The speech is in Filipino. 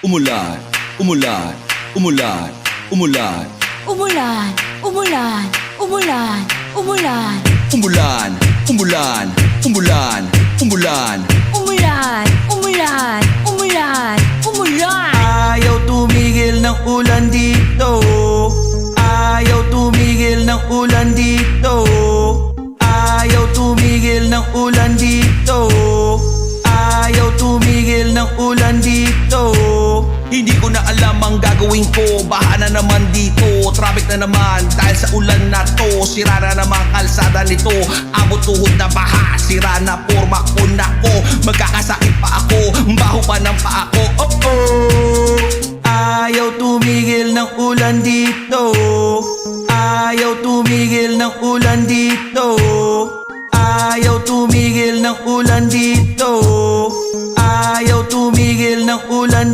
Umulan, umulan, umulan, umulan. Umulan, umulan, umulan, umulan. Umulan, umulan, umulan, umulan. Umulan, umulan, umulan, umulan. Ayaw tumigil ng ulan dito. Ayaw tumigil ng ulan dito. Ayaw tumigil ng ulan dito. Ayaw tumigil ng ulan dito. Hindi ko na alam ang gagawin ko. Baha na naman dito, traffic na naman dahil sa ulan na to. Sira na naman kalsada nito, abot tuhod na baha. Sira na forma ko nako, magkakasakit pa ako, baho pa ng paa ko. Oh oh. Ayaw tumigil ng ulan dito. Ayaw tumigil ng ulan dito. Ayaw tumigil ng ulan dito. Ayaw tumigil ng ulan dito.